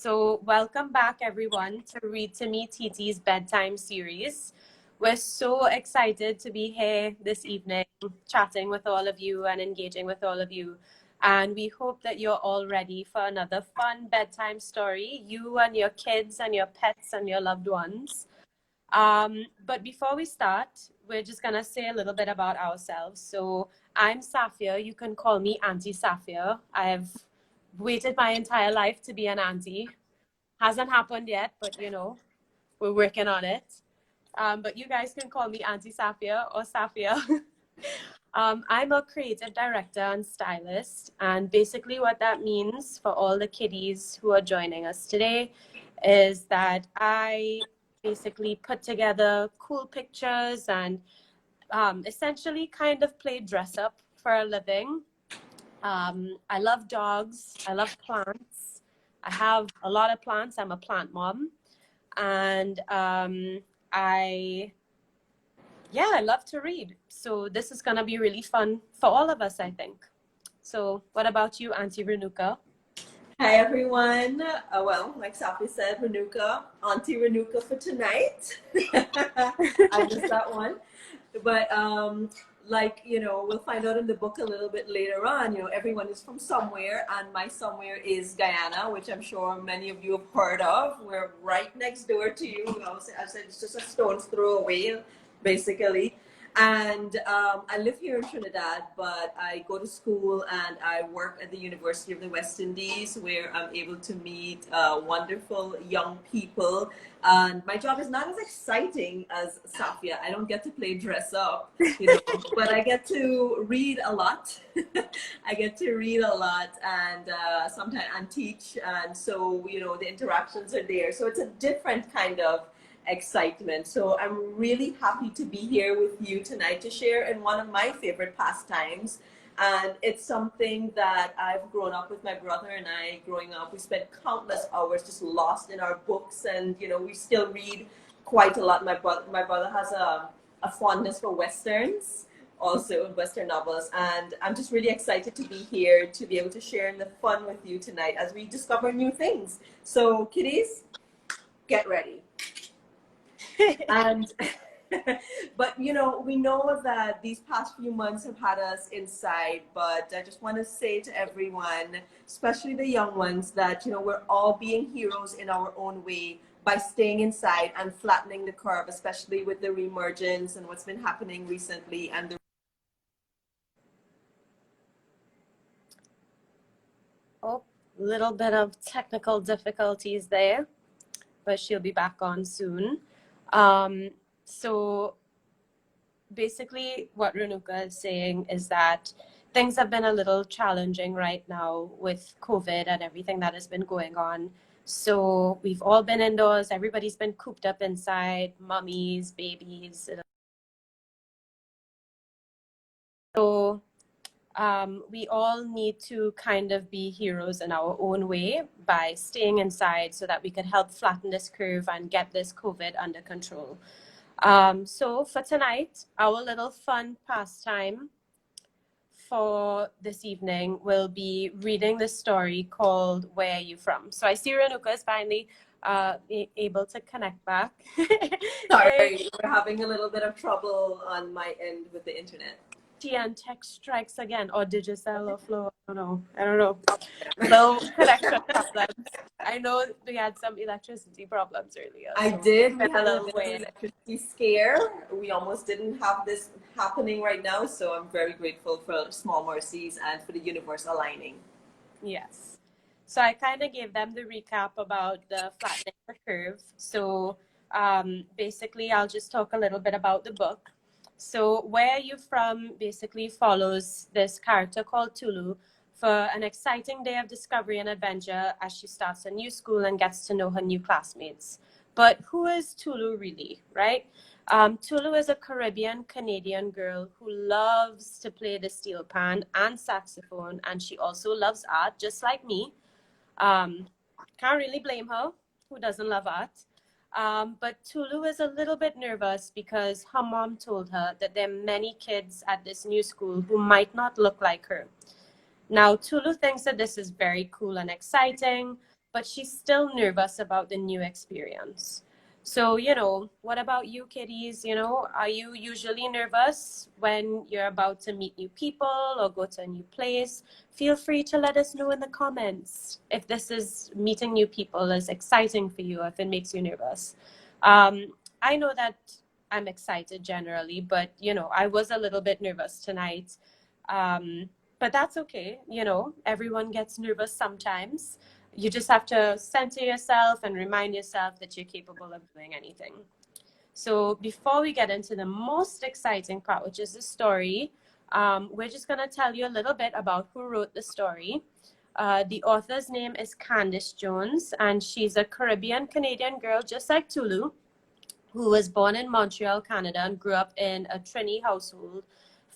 So welcome back everyone to Read2Me TT's bedtime series. We're so excited to be here this evening, chatting with all of you and engaging with all of you. And we hope that you're all ready for another fun bedtime story, you and your kids and your pets and your loved ones. But before we start, we're just gonna say a little bit about ourselves. So I'm Safia. You can call me Auntie Safia. I've waited my entire life to be an auntie. Hasn't happened yet, but you know, we're working on it. But you guys can call me Auntie Safia or Safia. I'm a creative director and stylist, and basically what that means for all the kiddies who are joining us today is that I basically put together cool pictures and essentially kind of play dress up for a living. I love dogs. I love plants. I have a lot of plants. I'm a plant mom. And I love to read. So this is going to be really fun for all of us, I think. So what about you, Auntie Renuka? Hi, everyone. Well, like Safia said, Renuka, Auntie Renuka for tonight. I missed that one. But we'll find out in the book a little bit later on, everyone is from somewhere, and my somewhere is Guyana, which I'm sure many of you have heard of. We're right next door to you. I said it's just a stone's throw away, basically. And I live here in Trinidad, but I go to school and I work at the University of the West Indies, where I'm able to meet wonderful young people. And my job is not as exciting as Safia. I don't get to play dress up, but I get to read a lot. I get to read a lot and sometimes and teach. And so, the interactions are there. So it's a different kind of excitement. So I'm really happy to be here with you tonight to share in one of my favorite pastimes. And it's something that I've grown up with my brother and I. Growing up, we spent countless hours just lost in our books, and we still read quite a lot. My brother has a fondness for westerns, also Western novels, and I'm just really excited to be here to be able to share in the fun with you tonight as we discover new things. So kiddies, get ready. And but we know that these past few months have had us inside, but I just want to say to everyone, especially the young ones, that we're all being heroes in our own way by staying inside and flattening the curve, especially with the reemergence and what's been happening recently. And Little bit of technical difficulties there, but she'll be back on soon. So basically what Renuka is saying is that things have been a little challenging right now with COVID and everything that has been going on. So we've all been indoors. Everybody's been cooped up inside, mummies, babies. So we all need to kind of be heroes in our own way by staying inside so that we could help flatten this curve and get this COVID under control. So for tonight, our little fun pastime for this evening will be reading the story called Where Are You From? So I see Renuka is finally able to connect back. sorry, we're having a little bit of trouble on my end with the internet. And tech strikes again, or Digicel or Flow. I don't know. Low connection problems. I know we had some electricity problems earlier. I did. We had a little electricity scare. We almost didn't have this happening right now, so I'm very grateful for small mercies and for the universe aligning. Yes. So I kind of gave them the recap about the flattening the curve. So basically, I'll just talk a little bit about the book. So Where Are You From basically follows this character called Tolu for an exciting day of discovery and adventure as she starts a new school and gets to know her new classmates. But who is Tolu really, right? Tolu is a Caribbean Canadian girl who loves to play the steel pan and saxophone, and she also loves art, just like me. Can't really blame her. Who doesn't love art? But Tolu is a little bit nervous because her mom told her that there are many kids at this new school who might not look like her. Now, Tolu thinks that this is very cool and exciting, but she's still nervous about the new experience. So, what about you, kiddies? Are you usually nervous when you're about to meet new people or go to a new place? Feel free to let us know in the comments if this is meeting new people is exciting for you, if it makes you nervous. I know that I'm excited generally, but I was a little bit nervous tonight. But that's okay. Everyone gets nervous sometimes. You just have to center yourself and remind yourself that you're capable of doing anything. So before we get into the most exciting part, which is the story, we're just going to tell you a little bit about who wrote the story. The author's name is Candace Jones, and she's a Caribbean Canadian girl just like Tolu, who was born in Montreal, Canada, and grew up in a Trini household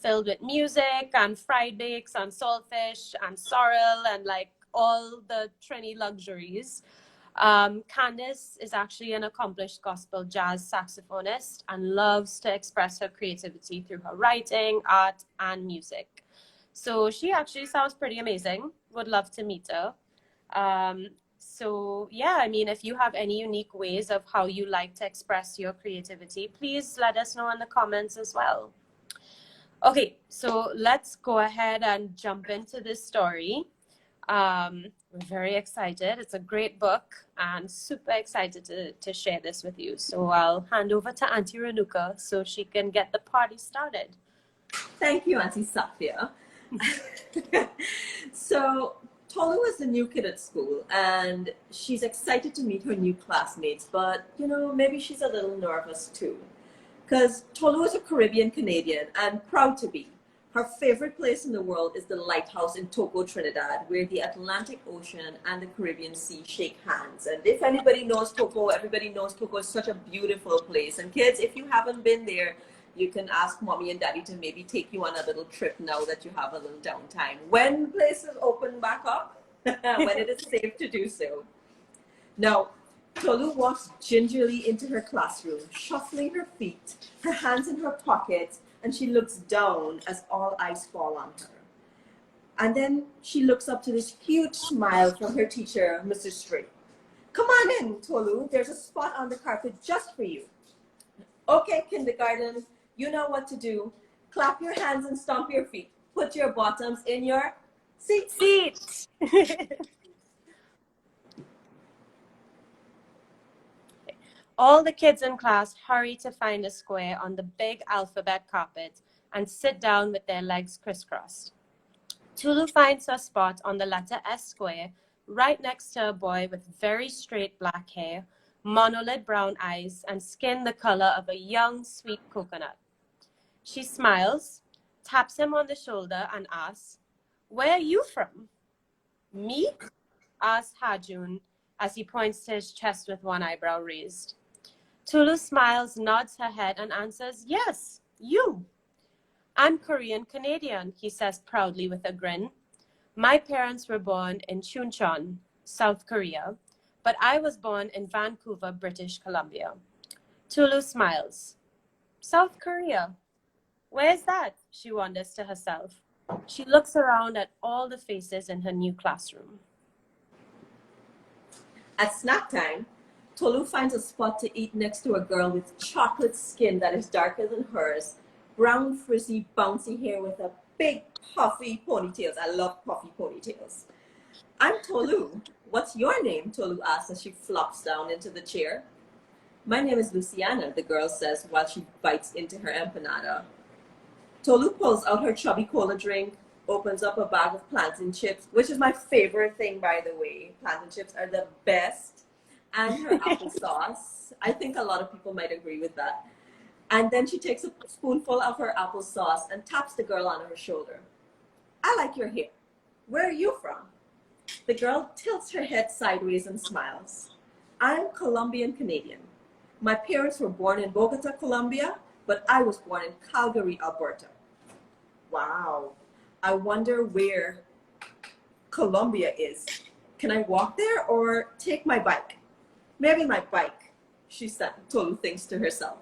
filled with music and fried bakes and saltfish and sorrel and like all the Trini luxuries. Candace is actually an accomplished gospel jazz saxophonist and loves to express her creativity through her writing, art, and music. So she actually sounds pretty amazing. Would love to meet her. So yeah, I mean, if you have any unique ways of how you like to express your creativity, please let us know in the comments as well. Okay, so let's go ahead and jump into this story. We're very excited. It's a great book and super excited to share this with you. So I'll hand over to Auntie Renuka so she can get the party started. Thank you, Auntie Safia. So Tolu is the new kid at school and she's excited to meet her new classmates, but maybe she's a little nervous too. Because Tolu is a Caribbean Canadian and proud to be. Her favorite place in the world is the lighthouse in Togo, Trinidad, where the Atlantic Ocean and the Caribbean Sea shake hands. And if anybody knows Togo, everybody knows Togo is such a beautiful place. And kids, if you haven't been there, you can ask mommy and daddy to maybe take you on a little trip now that you have a little downtime. When places open back up, when it is safe to do so. Now, Tolu walks gingerly into her classroom, shuffling her feet, her hands in her pockets, and she looks down as all eyes fall on her. And then she looks up to this huge smile from her teacher, Mrs. Strait. Come on in, Tolu. There's a spot on the carpet just for you. Okay, kindergarten, you know what to do. Clap your hands and stomp your feet. Put your bottoms in your seat. All the kids in class hurry to find a square on the big alphabet carpet and sit down with their legs crisscrossed. Tulu finds her spot on the letter S square, right next to a boy with very straight black hair, monolid brown eyes, and skin the color of a young, sweet coconut. She smiles, taps him on the shoulder, and asks, "Where are you from?" "Me?" asks Hajun as he points to his chest with one eyebrow raised. Tulu smiles, nods her head, and answers, "Yes, you." "I'm Korean Canadian," he says proudly with a grin. "My parents were born in Chuncheon, South Korea, but I was born in Vancouver, British Columbia." Tulu smiles. "South Korea? Where's that?" she wonders to herself. She looks around at all the faces in her new classroom. At snack time, Tolu finds a spot to eat next to a girl with chocolate skin that is darker than hers, brown, frizzy, bouncy hair with a big, puffy ponytails. I love puffy ponytails. "I'm Tolu. What's your name?" Tolu asks as she flops down into the chair. "My name is Luciana," the girl says while she bites into her empanada. Tolu pulls out her chubby cola drink, opens up a bag of plantain chips, which is my favorite thing, by the way. Plantain chips are the best. And her applesauce. I think a lot of people might agree with that. And then she takes a spoonful of her applesauce and taps the girl on her shoulder. "I like your hair. Where are you from?" The girl tilts her head sideways and smiles. "I'm Colombian Canadian. My parents were born in Bogota, Colombia, but I was born in Calgary, Alberta." Wow. I wonder where Colombia is. Can I walk there or take my bike? Maybe my bike, she said. Tolu thinks to herself.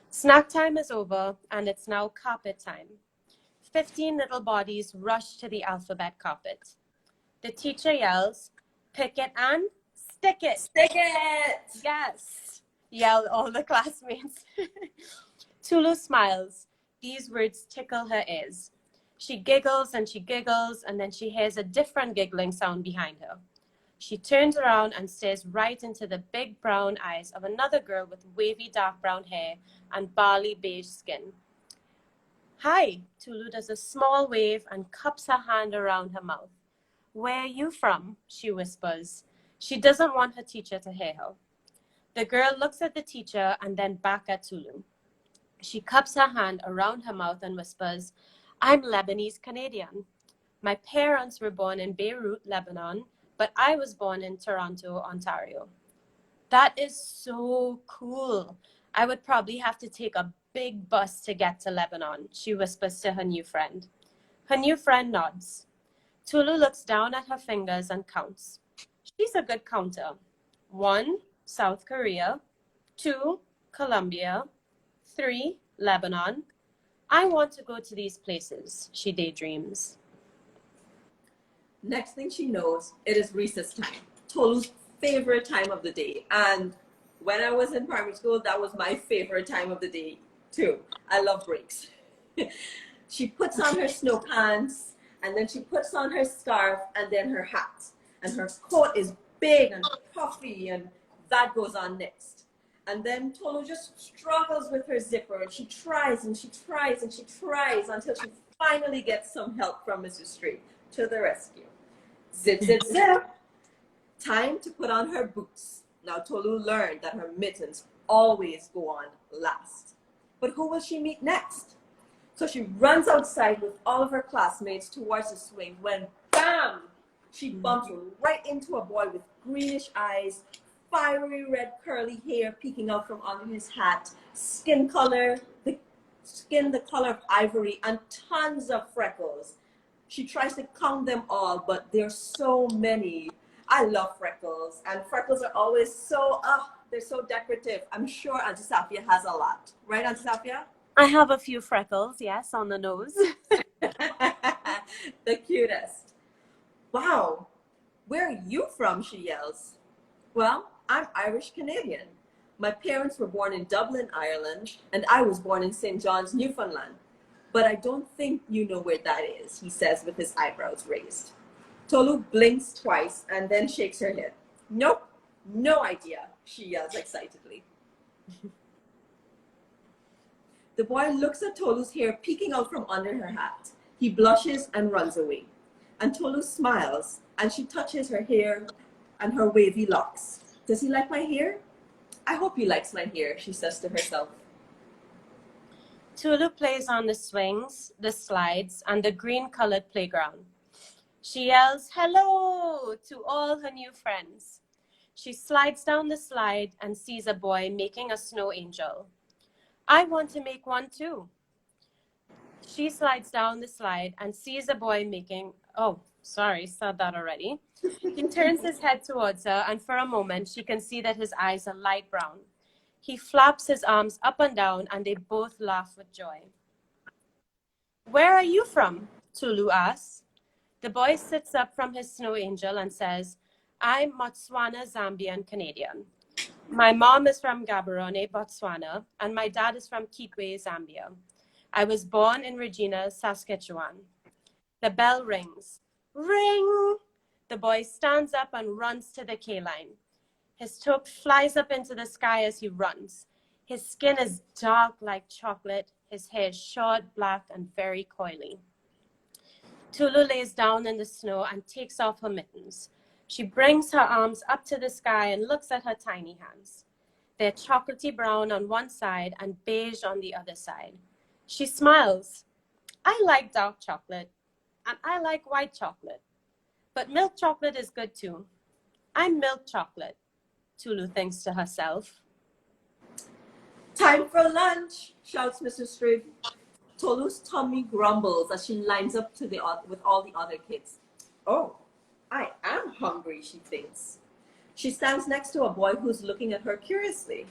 Snack time is over, and it's now carpet time. 15 little bodies rush to the alphabet carpet. The teacher yells, "Pick it and stick it." Stick it! Yes, yell all the classmates. Tolu smiles. These words tickle her ears. She giggles, and then she hears a different giggling sound behind her. She turns around and stares right into the big brown eyes of another girl with wavy dark brown hair and barley beige skin. "Hi," Tolu does a small wave and cups her hand around her mouth. "Where are you from?" she whispers. She doesn't want her teacher to hear her. The girl looks at the teacher and then back at Tolu. She cups her hand around her mouth and whispers, "I'm Lebanese Canadian. My parents were born in Beirut, Lebanon, but I was born in Toronto, Ontario." "That is so cool. I would probably have to take a big bus to get to Lebanon," she whispers to her new friend. Her new friend nods. Tolu looks down at her fingers and counts. She's a good counter. 1, South Korea. 2, Colombia. 3, Lebanon. I want to go to these places, she daydreams. Next thing she knows, it is recess time, Tolu's favorite time of the day. And when I was in primary school, that was my favorite time of the day too. I love breaks. She puts on her snow pants, and then she puts on her scarf, and then her hat. And her coat is big and puffy, and that goes on next. And then Tolu just struggles with her zipper, and she tries and she tries and she tries until she finally gets some help from Mrs. Straight to the rescue. Zip, zip, zip. Time to put on her boots. Now Tolu learned that her mittens always go on last. But who will she meet next? So she runs outside with all of her classmates towards the swing when, bam! She bumps right into a boy with greenish eyes, fiery red curly hair peeking out from under his hat, skin the color of ivory, and tons of freckles. She tries to count them all, but there's so many. I love freckles, and freckles are always so, they're so decorative. I'm sure Auntie Safia has a lot. Right, Auntie Safia? I have a few freckles, yes, on the nose. The cutest. "Wow, where are you from?" she yells. "Well, I'm Irish Canadian. My parents were born in Dublin, Ireland, and I was born in St. John's, Newfoundland. But I don't think you know where that is," he says with his eyebrows raised. Tolu blinks twice and then shakes her head. "Nope, no idea," she yells excitedly. The boy looks at Tolu's hair peeking out from under her hat. He blushes and runs away. And Tolu smiles, and she touches her hair and her wavy locks. "Does he like my hair? I hope he likes my hair," she says to herself. Tolu plays on the swings, the slides, and the green-colored playground. She yells hello to all her new friends. She slides down the slide and sees a boy making a snow angel. "I want to make one too." She slides down the slide and sees a boy making, said that already. He turns his head towards her, and for a moment she can see that his eyes are light brown. He flaps his arms up and down, and they both laugh with joy. "Where are you from?" Tolu asks. The boy sits up from his snow angel and says, "I'm Botswana, Zambian, Canadian. My mom is from Gaborone, Botswana, and my dad is from Kitwe, Zambia. I was born in Regina, Saskatchewan." The bell rings. Ring! The boy stands up and runs to the K-line. His toque flies up into the sky as he runs. His skin is dark like chocolate, his hair is short, black, and very coily. Tolu lays down in the snow and takes off her mittens. She brings her arms up to the sky and looks at her tiny hands. They're chocolatey brown on one side and beige on the other side. She smiles. "I like dark chocolate, and I like white chocolate. But milk chocolate is good too. I'm milk chocolate," Tolu thinks to herself. "Time for lunch," shouts Mrs. Straight. Tolu's tummy grumbles as she lines up with all the other kids. "Oh, I am hungry," she thinks. She stands next to a boy who's looking at her curiously.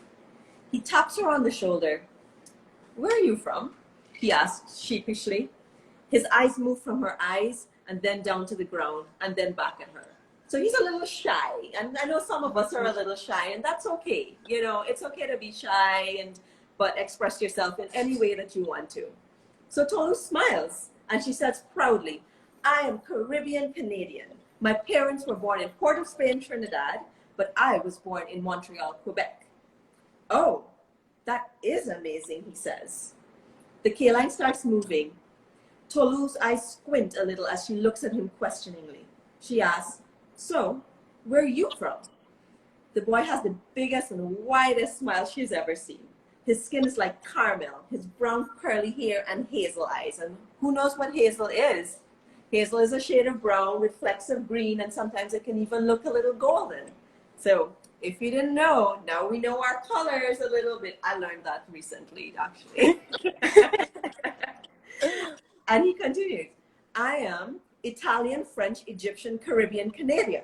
He taps her on the shoulder. "Where are you from?" he asks sheepishly. His eyes move from her eyes and then down to the ground, and then back at her. So he's a little shy, and I know some of us are a little shy, and that's okay. You know, it's okay to be shy, but express yourself in any way that you want to. So Tolu smiles, and she says proudly, I am Caribbean Canadian. My parents were born in Port-of-Spain, Trinidad, but I was born in Montreal, Quebec. Oh, that is amazing, he says. The K-line starts moving. Tolu's eyes squint a little as she looks at him questioningly. She asks, so, where are you from? The boy has the biggest and widest smile she's ever seen. His skin is like caramel, his brown curly hair and hazel eyes. And who knows what hazel is? Hazel is a shade of brown with flecks of green, and sometimes it can even look a little golden. So if you didn't know, now we know our colors a little bit. I learned that recently, actually. And he continues, I am Italian, French, Egyptian, Caribbean, Canadian.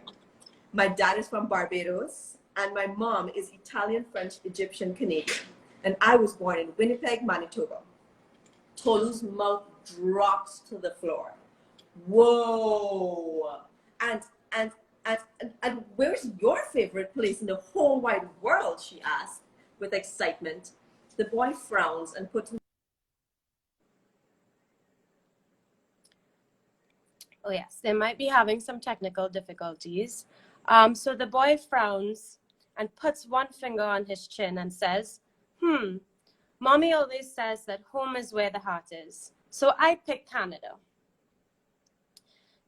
My dad is from Barbados, and my mom is Italian, French, Egyptian, Canadian. And I was born in Winnipeg, Manitoba. Tolu's mouth drops to the floor. Whoa! And where's your favorite place in the whole wide world? She asked with excitement. The boy frowns and puts. Oh yes, they might be having some technical difficulties. So the boy frowns and puts one finger on his chin and says, Mommy always says that home is where the heart is. So I pick Canada.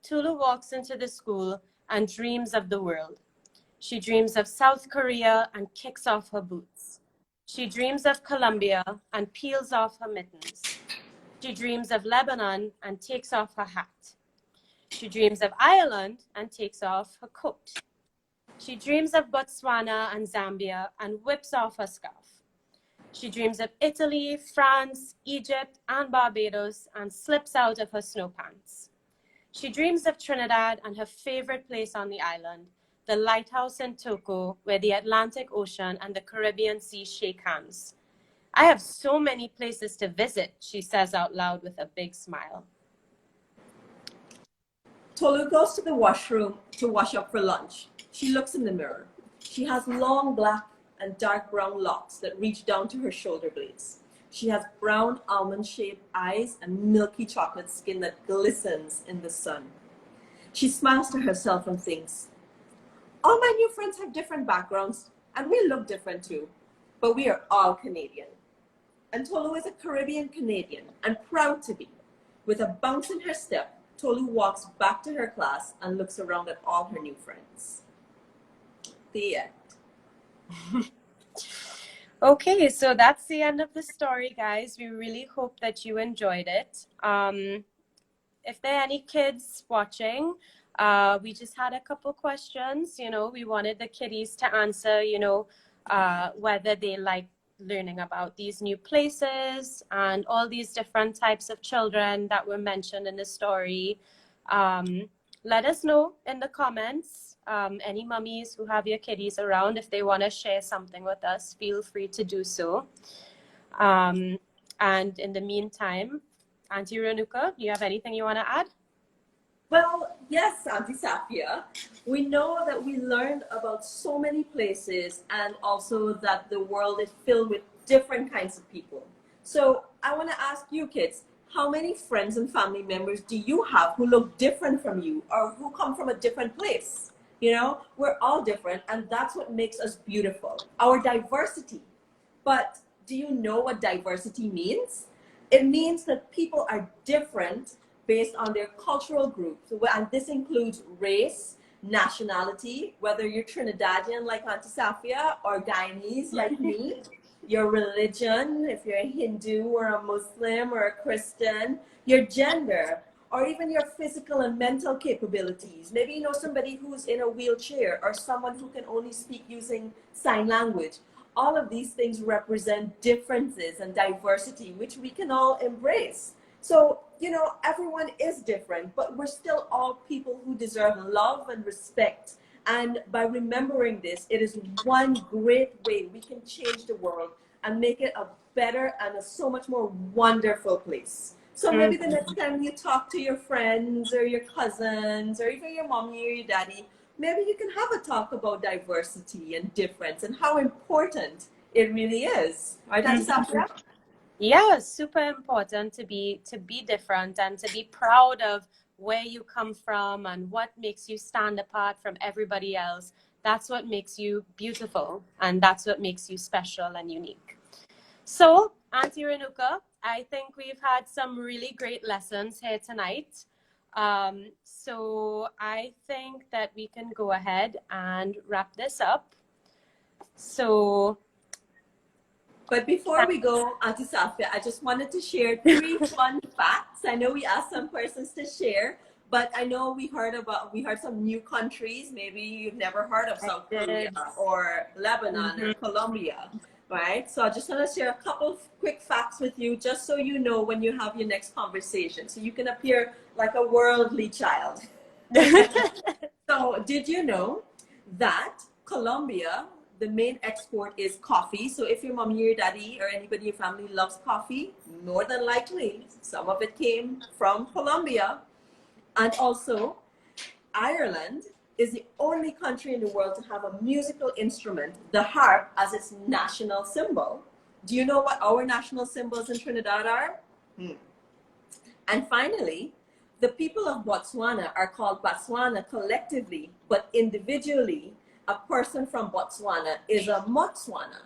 Tolu walks into the school and dreams of the world. She dreams of South Korea and kicks off her boots. She dreams of Colombia and peels off her mittens. She dreams of Lebanon and takes off her hat. She dreams of Ireland and takes off her coat. She dreams of Botswana and Zambia and whips off her scarf. She dreams of Italy, France, Egypt, and Barbados and slips out of her snow pants. She dreams of Trinidad and her favorite place on the island, the lighthouse in Toko, where the Atlantic Ocean and the Caribbean Sea shake hands. I have so many places to visit, she says out loud with a big smile. Tolu goes to the washroom to wash up for lunch. She looks in the mirror. She has long black and dark brown locks that reach down to her shoulder blades. She has brown almond-shaped eyes and milky chocolate skin that glistens in the sun. She smiles to herself and thinks, all my new friends have different backgrounds, and we look different too, but we are all Canadian. And Tolu is a Caribbean Canadian, and proud to be. With a bounce in her step, Tolu walks back to her class and looks around at all her new friends. The end. Okay, so that's the end of the story, guys. We really hope that you enjoyed it. If there are any kids watching, we just had a couple questions. You know, we wanted the kiddies to answer, whether they like learning about these new places and all these different types of children that were mentioned in the story. Let us know in the comments. Any mummies who have your kiddies around, if they want to share something with us, feel free to do so. And in the meantime, Auntie Renuka, do you have anything you want to add? Well, yes, Auntie Safia. We know that we learned about so many places, and also that the world is filled with different kinds of people. So I want to ask you kids, how many friends and family members do you have who look different from you or who come from a different place? You know, we're all different, and that's what makes us beautiful, our diversity. But do you know what diversity means? It means that people are different based on their cultural groups. And this includes race, nationality, whether you're Trinidadian like Auntie Safia or Guyanese like me, your religion, if you're a Hindu or a Muslim or a Christian, your gender, or even your physical and mental capabilities. Maybe you know somebody who's in a wheelchair or someone who can only speak using sign language. All of these things represent differences and diversity, which we can all embrace. So, you know, everyone is different, but we're still all people who deserve love and respect. And by remembering this, it is one great way we can change the world and make it a better and a so much more wonderful place. So maybe the next time you talk to your friends or your cousins or even your mommy or your daddy, maybe you can have a talk about diversity and difference and how important it really is. Right, Auntie Safia? Yeah, super important to be different and to be proud of where you come from and what makes you stand apart from everybody else. That's what makes you beautiful, and that's what makes you special and unique. So, Auntie Renuka, I think we've had some really great lessons here tonight. So I think that we can go ahead and wrap this up. So, But before we go, Auntie Safia, I just wanted to share 3 fun facts. I know we asked some persons to share, but I know we heard some new countries. Maybe you've never heard of South Korea or Lebanon or Colombia, right? So I just want to share a couple of quick facts with you, just so you know when you have your next conversation, so you can appear like a worldly child. So did you know that Colombia, the main export is coffee? So if your mommy or your daddy or anybody in your family loves coffee, more than likely some of it came from Colombia. And also, Ireland is the only country in the world to have a musical instrument, the harp, as its national symbol. Do you know what our national symbols in Trinidad are? And finally, the people of Botswana are called Botswana collectively, but individually, a person from Botswana is a Motswana.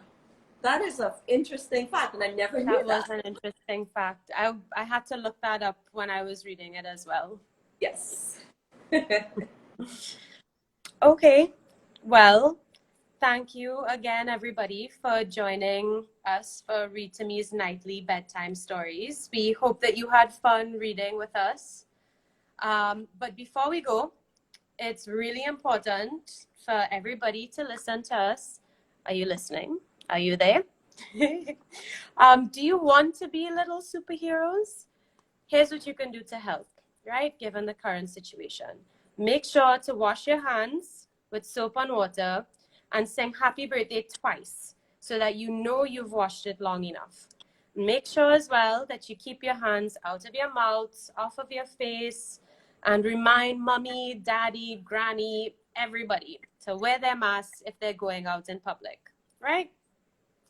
That is an interesting fact, and I never knew that. That was an interesting fact. I had to look that up when I was reading it as well. Yes. Okay. Well, thank you again, everybody, for joining us for Read to Me's nightly bedtime stories. We hope that you had fun reading with us. But before we go, it's really important for everybody to listen to us. Are you listening? Are you there? Do you want to be little superheroes? Here's what you can do to help, right? Given the current situation. Make sure to wash your hands with soap and water and sing happy birthday twice so that you know you've washed it long enough. Make sure as well that you keep your hands out of your mouth, off of your face, and remind mommy, daddy, granny, everybody to wear their masks if they're going out in public, right?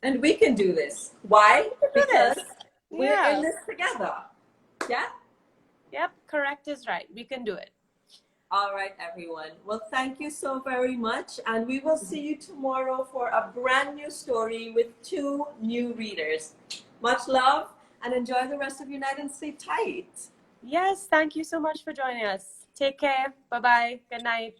And we can do this. Why? Because we're in this together. Yeah? Yep, correct is right. We can do it. All right, everyone. Well, thank you so very much. And we will see you tomorrow for a brand new story with 2 new readers. Much love and enjoy the rest of your night and sleep tight. Yes, thank you so much for joining us. Take care. Bye-bye. Good night.